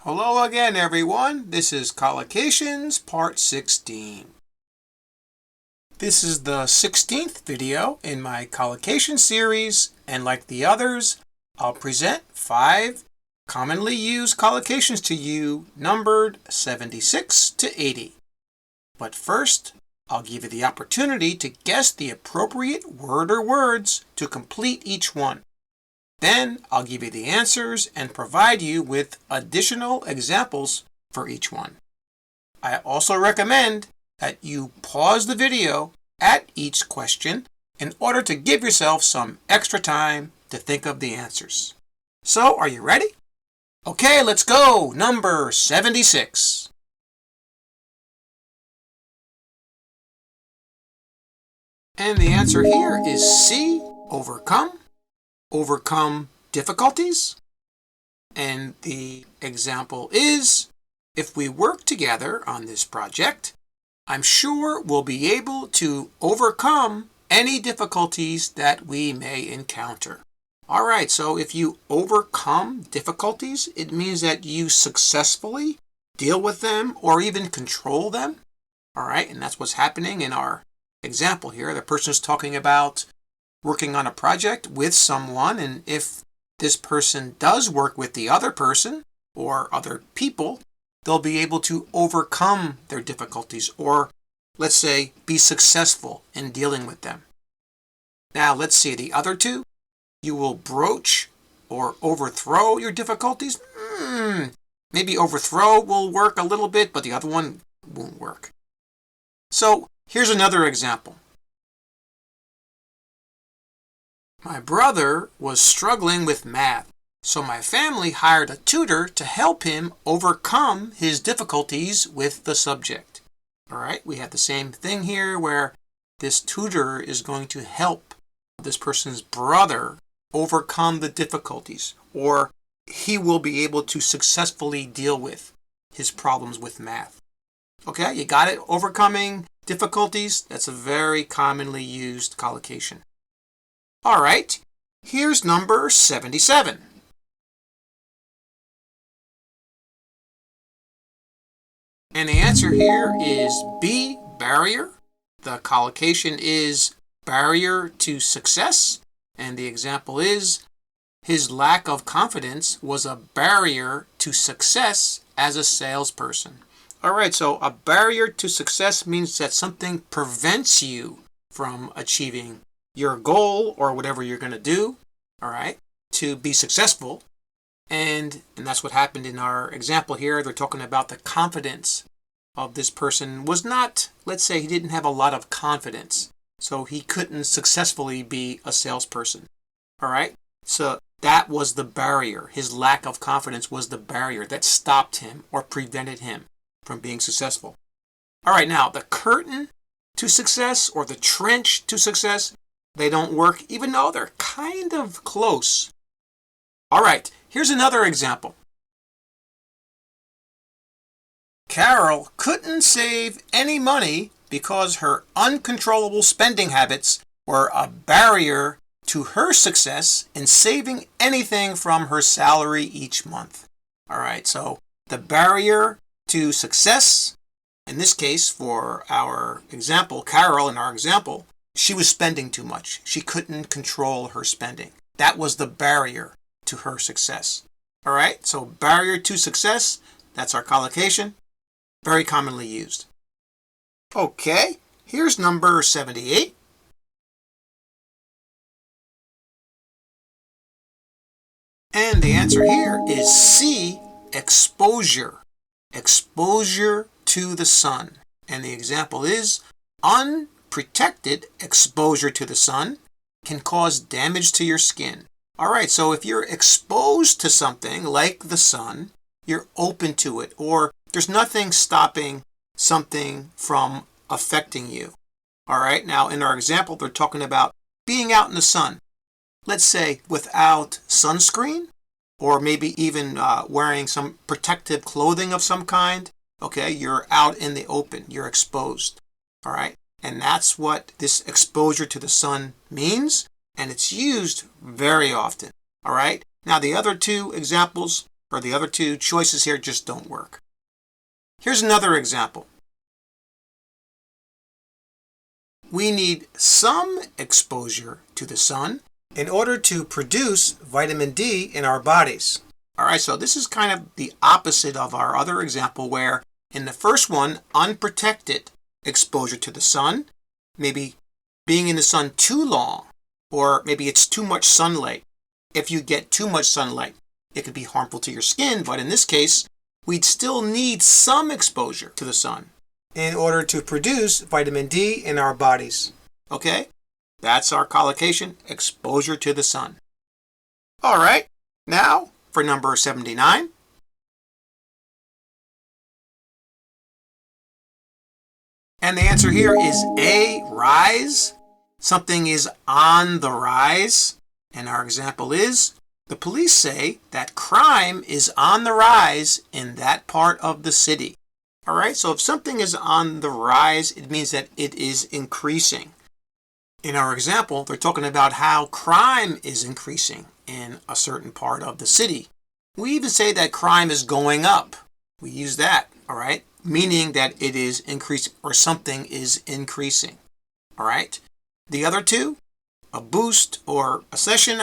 Hello again, everyone. This is Collocations Part 16. This is the 16th video in my collocation series, and like the others, I'll present 5 commonly used collocations to you numbered 76 to 80. But first, I'll give you the opportunity to guess the appropriate word or words to complete each one. Then I'll give you the answers and provide you with additional examples for each one. I also recommend that you pause the video at each question in order to give yourself some extra time to think of the answers. So, are you ready? Okay, let's go. Number 76. And the answer here is C, overcome. Overcome difficulties. And the example is, if we work together on this project, I'm sure we'll be able to overcome any difficulties that we may encounter. All right, so if you overcome difficulties, it means that you successfully deal with them or even control them. All right, and that's what's happening in our example here. The person is talking about working on a project with someone, and if this person does work with the other person or other people, they'll be able to overcome their difficulties or, let's say, be successful in dealing with them. Now, let's see the other two. You will broach or overthrow your difficulties. Maybe overthrow will work a little bit, but the other one won't work. So, here's another example. My brother was struggling with math, so my family hired a tutor to help him overcome his difficulties with the subject. All right, we have the same thing here where this tutor is going to help this person's brother overcome the difficulties, or he will be able to successfully deal with his problems with math. Okay, you got it? Overcoming difficulties, that's a very commonly used collocation. All right, here's number 77. And the answer here is B, barrier. The collocation is barrier to success. And the example is, his lack of confidence was a barrier to success as a salesperson. All right, so a barrier to success means that something prevents you from achieving your goal or whatever you're going to do, all right, to be successful. And that's what happened in our example here. They're talking about the confidence of this person was not, let's say he didn't have a lot of confidence, so he couldn't successfully be a salesperson. All right, so that was the barrier. His lack of confidence was the barrier that stopped him or prevented him from being successful. All right, now the curtain to success or the trench to success, they don't work, even though they're kind of close. All right, here's another example. Carol couldn't save any money because her uncontrollable spending habits were a barrier to her success in saving anything from her salary each month. All right, so the barrier to success, in this case for our example, Carol in our example, she was spending too much. She couldn't control her spending. That was the barrier to her success. All right, so barrier to success, that's our collocation, very commonly used. Okay, here's number 78. And the answer here is C, exposure. Exposure to the sun. And the example is, unprotected exposure to the sun can cause damage to your skin. All right, so if you're exposed to something like the sun, you're open to it, or there's nothing stopping something from affecting you. All right, now in our example, they're talking about being out in the sun. Let's say without sunscreen, or maybe even wearing some protective clothing of some kind. Okay, you're out in the open, you're exposed. All right, and that's what this exposure to the sun means, and it's used very often. All right, now the other two examples or the other two choices here just don't work. Here's another example. We need some exposure to the sun in order to produce vitamin D in our bodies. All right, so this is kind of the opposite of our other example where in the first one, unprotected exposure to the sun, maybe being in the sun too long, or maybe it's too much sunlight. If you get too much sunlight, it could be harmful to your skin, but in this case, we'd still need some exposure to the sun in order to produce vitamin D in our bodies. Okay? That's our collocation, exposure to the sun. All right, now for number 79. And the answer here is A, rise. Something is on the rise. And our example is, the police say that crime is on the rise in that part of the city. All right, so if something is on the rise, it means that it is increasing. In our example, they're talking about how crime is increasing in a certain part of the city. We even say that crime is going up. We use that, all right, meaning that it is increasing or something is increasing. All right, the other two, a boost or a session,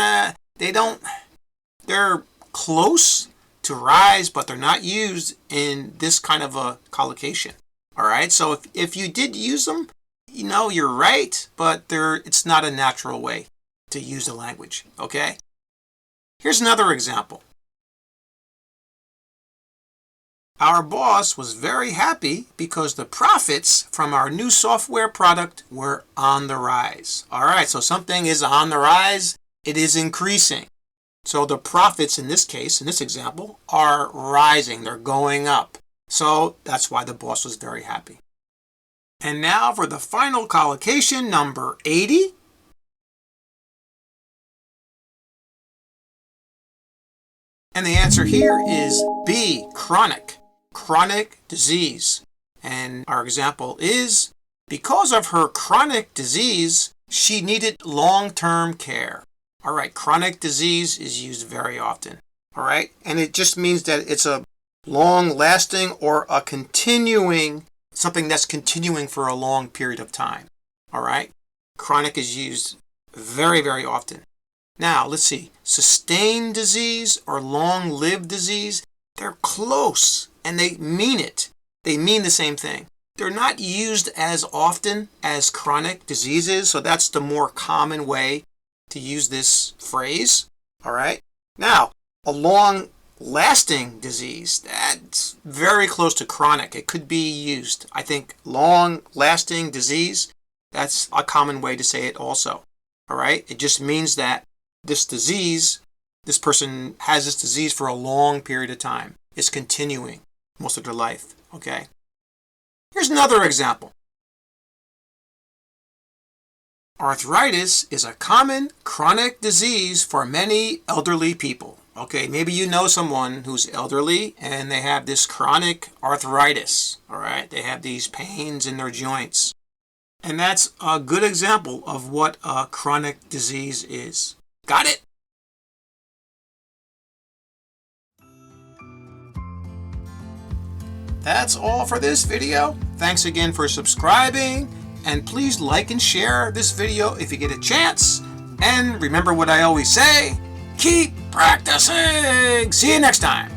they're close to rise, but they're not used in this kind of a collocation. All right, so if you did use them, you know you're right, but it's not a natural way to use the language. Okay, here's another example. Our boss was very happy because the profits from our new software product were on the rise. All right, so something is on the rise, it is increasing. So the profits in this case, in this example, are rising, they're going up. So that's why the boss was very happy. And now for the final collocation, number 80. And the answer here is B, chronic. Chronic disease. And our example is, because of her chronic disease, she needed long-term care. All right, chronic disease is used very often. All right, and it just means that it's a long-lasting or a continuing, something that's continuing for a long period of time. All right, chronic is used very, very often. Now, let's see, sustained disease or long-lived disease, they're close. And they mean it. They mean the same thing. They're not used as often as chronic diseases, so that's the more common way to use this phrase. All right. Now, a long-lasting disease, that's very close to chronic. It could be used. I think long-lasting disease, that's a common way to say it also. All right. It just means that this disease, this person has this disease for a long period of time. It's continuing most of their life. Okay. Here's another example. Arthritis is a common chronic disease for many elderly people. Okay, maybe you know someone who's elderly and they have this chronic arthritis. All right, they have these pains in their joints. And that's a good example of what a chronic disease is. Got it? That's all for this video. Thanks again for subscribing, and please like and share this video if you get a chance. And remember what I always say, keep practicing. See you next time.